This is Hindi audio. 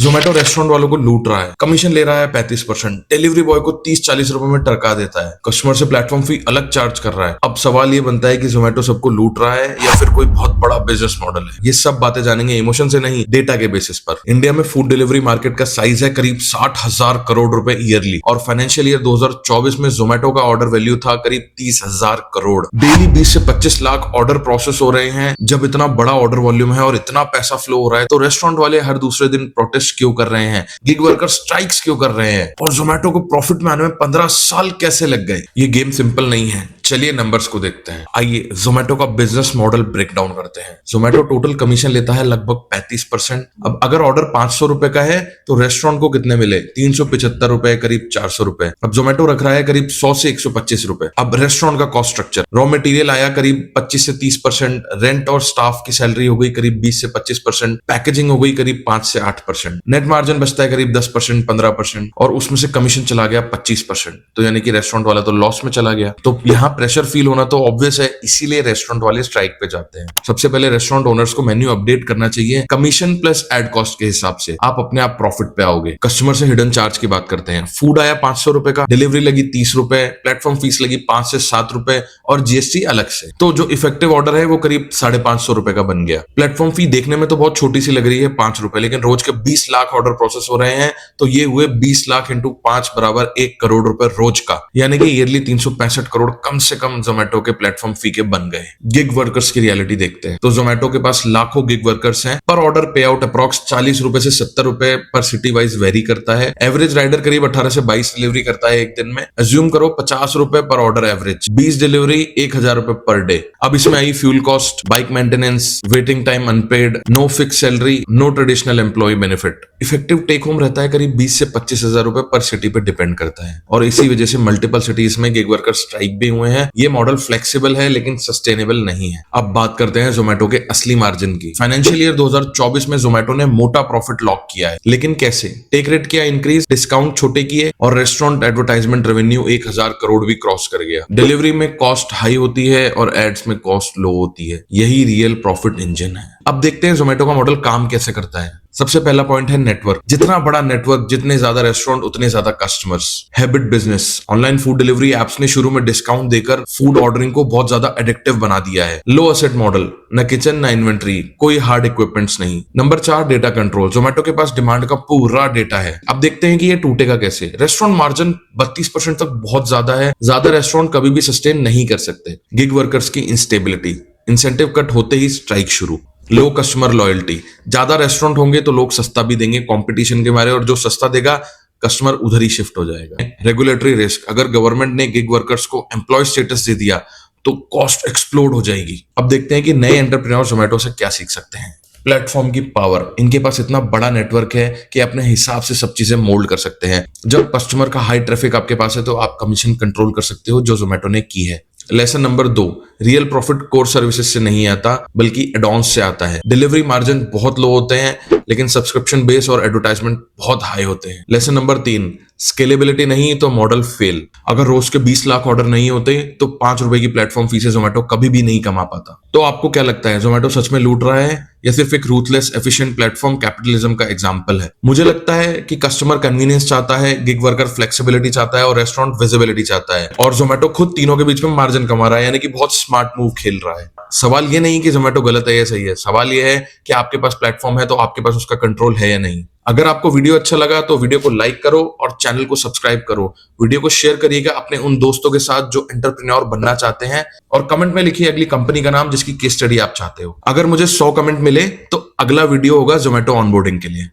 जोमेटो रेस्टोरेंट वालों को लूट रहा है, कमीशन ले रहा है 35%, डिलीवरी बॉय को 30-40 रुपए में टरका देता है, कस्टमर से प्लेटफॉर्म फी अलग चार्ज कर रहा है। अब सवाल ये बनता है कि जोमेटो सबको लूट रहा है या फिर कोई बहुत बड़ा बिजनेस मॉडल है। ये सब बातें जानेंगे इमोशन से नहीं, डेटा के बेसिस पर। इंडिया में फूड डिलीवरी मार्केट का साइज है करीब 60,000 करोड़ रुपए ईयरली और फाइनेंशियल ईयर 2024 में जोमेटो का ऑर्डर वैल्यू था करीब 30,000 करोड़। डेली 20 से 25 लाख ऑर्डर प्रोसेस हो रहे हैं। जब इतना बड़ा ऑर्डर वॉल्यूम है और इतना पैसा फ्लो हो रहा है तो रेस्टोरेंट वाले हर दूसरे दिन प्रोटेस्ट क्यों कर रहे हैं, गिग वर्कर स्ट्राइक्स क्यों कर रहे हैं और जोमेटो को प्रॉफिट में आने में 15 साल कैसे लग गए? ये गेम सिंपल नहीं है। चलिए नंबर्स को देखते हैं। आइए जोमेटो का बिजनेस मॉडल ब्रेक डाउन करते हैं। जोमेटो टोटल कमीशन लेता है लगभग 35%। अब अगर ऑर्डर 500 रुपए का है तो रेस्टोरेंट को कितने मिले? 375 रुपए, करीब 400 रुपए। अब जोमेटो रख रहा है करीब 100 से 125 रुपए। अब रेस्टोरेंट का कॉस्ट स्ट्रक्चर, रॉ मटेरियल आया करीब 25 से 30%, रेंट और स्टाफ की सैलरी हो गई करीब 20 से 25%, पैकेजिंग हो गई करीब 5 से 8%, नेट मार्जिन बचता है करीब 10%, 15% और उसमें से कमीशन चला गया 25%। तो यानी कि रेस्टोरेंट वाला तो लॉस में चला गया। तो यहाँ प्रेशर फील होना तो ऑब्वियस है, इसीलिए रेस्टोरेंट वाले स्ट्राइक पे जाते हैं। सबसे पहले रेस्टोरेंट ओनर्स को मेन्यू अपडेट करना चाहिए कमीशन प्लस एड कॉस्ट के हिसाब से। आप अपने आप प्रॉफिट पे आओगे। कस्टमर से हिडन चार्ज की बात करते हैं। फूड आया 500 रुपए का, डिलीवरी लगी 30 रुपए, प्लेटफॉर्म फीस लगी 5 से 7 रुपए और जीएसटी अलग से। तो जो इफेक्टिव ऑर्डर है वो करीब 550 रुपए का बन गया। प्लेटफॉर्म फी देखने में तो बहुत छोटी सी लग रही है, 5 रुपए, लेकिन रोज के 20 लाख ऑर्डर प्रोसेस हो रहे हैं तो ये हुए 20 लाख इंटू 5 बराबर 1 करोड़ रुपए रोज का, यानी कि ईयरली 365 करोड़ कम से कम जोमेटो के प्लेटफॉर्म फी के बन गए। गिग वर्कर्स की रियलिटी देखते हैं तो जोमेटो के पास लाखों गिग वर्कर्स हैं। पर ऑर्डर पे आउट अप्रॉक्स 40 रुपए से 70 रुपए पर सिटी वाइज वेरी करता है। एवरेज राइडर करीब 18 से 22 डिलीवरी करता है एक दिन में। अज्यूम करो 50 रुपए पर ऑर्डर एवरेज, 20 डिलीवरी 1000 रुपए पर डे। अब इसमें आई fuel cost, bike maintenance, waiting time unpaid, no fix salary, no traditional employ benefit. Effective take home रहता है करीब 20 से 25 हजार रुपए पर सिटी पे डिपेंड करता है और इसी वजह से मल्टीपल सिटीज में गिग वर्कर स्ट्राइक भी हुए हैं। ये मॉडल फ्लेक्सिबल है लेकिन सस्टेनेबल नहीं है। अब बात करते हैं जोमेटो के असली मार्जिन की। फाइनेंशियल ईयर 2024 में जोमेटो ने मोटा प्रॉफिट लॉक किया है, लेकिन कैसे? टेक रेट किया इंक्रीज, डिस्काउंट छोटे किए और रेस्टोरेंट एडवर्टाइजमेंट रेवेन्यू 1000 करोड़ भी क्रॉस कर गया। डिलीवरी में कॉस्ट हाई होती है और एड्स में कॉस्ट लो होती है। यही रियल प्रॉफिट इंजन है। अब देखते हैं जोमेटो का मॉडल काम कैसे करता है। सबसे पहला पॉइंट है नेटवर्क। जितना बड़ा नेटवर्क, जितने ज्यादा रेस्टोरेंट, उतने ज्यादा customers. Habit business, online food delivery apps ने शुरू में डिस्काउंट देकर फूड ऑर्डरिंग को बहुत ज्यादा एडिक्टिव बना दिया है। लो असेट मॉडल, न किचन न इन्वेंट्री, कोई हार्ड इक्विपमेंट्स नहीं। Number 4, data control. जोमेटो के पास डिमांड का पूरा डेटा है। अब देखते हैं कि ये टूटेगा कैसे। रेस्टोरेंट मार्जिन 32% तक बहुत ज्यादा है। ज्यादा रेस्टोरेंट कभी भी सस्टेन नहीं कर सकते। गिग वर्कर्स की इंस्टेबिलिटी, इंसेंटिव कट होते ही स्ट्राइक शुरू। लो कस्टमर लॉयल्टी, ज्यादा रेस्टोरेंट होंगे तो लोग सस्ता भी देंगे कंपटीशन के मारे और जो सस्ता देगा कस्टमर उधर ही शिफ्ट हो जाएगा। रेगुलेटरी रिस्क, अगर गवर्नमेंट ने गिग वर्कर्स को एम्प्लॉय स्टेटस दे दिया तो कॉस्ट एक्सप्लोड हो जाएगी। अब देखते हैं कि नए एंटरप्रेन्योर जोमेटो से क्या सीख सकते हैं। प्लेटफॉर्म की पावर, इनके पास इतना बड़ा नेटवर्क है कि अपने हिसाब से सब चीजें मोल्ड कर सकते हैं। जब कस्टमर का हाई ट्रैफिक आपके पास है तो आप कमीशन कंट्रोल कर सकते हो, जो जोमेटो ने की है। Lesson number 2, real profit core services से नहीं आता बल्कि एडॉन्स से आता है। डिलीवरी मार्जिन बहुत लो होते हैं लेकिन सब्सक्रिप्शन बेस और एडवर्टाइजमेंट बहुत हाई होते हैं। लेसन नंबर 3, स्केलेबिलिटी नहीं तो मॉडल फेल। अगर रोज के 20 लाख ऑर्डर नहीं होते तो 5 रुपए की प्लेटफॉर्म फीस से जोमेटो कभी भी नहीं कमा पाता। तो आपको क्या लगता है, जोमेटो सच में लूट रहा है या सिर्फ एक रूथलेस एफिशिएंट प्लेटफॉर्म कैपिटलिज्म का एग्जांपल है? मुझे लगता है कि कस्टमर कन्वीनियंस चाहता है, गिग वर्कर फ्लेक्सिबिलिटी चाहता है और रेस्टोरेंट विजिबिलिटी चाहता है और जोमेटो खुद तीनों के बीच में मार्जिन कमा रहा है, यानी कि बहुत स्मार्ट मूव खेल रहा है। सवाल ये नहीं कि जोमेटो गलत है या सही है, सवाल ये है कि आपके पास प्लेटफॉर्म है तो आपके पास उसका कंट्रोल है या नहीं। अगर आपको वीडियो अच्छा लगा तो वीडियो को लाइक करो और चैनल को सब्सक्राइब करो। वीडियो को शेयर करिएगा अपने उन दोस्तों के साथ जो एंटरप्रेन्योर बनना चाहते हैं और कमेंट में लिखिए अगली कंपनी का नाम जिसकी केस स्टडी आप चाहते हो। अगर मुझे 100 कमेंट मिले तो अगला वीडियो होगा जोमेटो ऑनबोर्डिंग के लिए।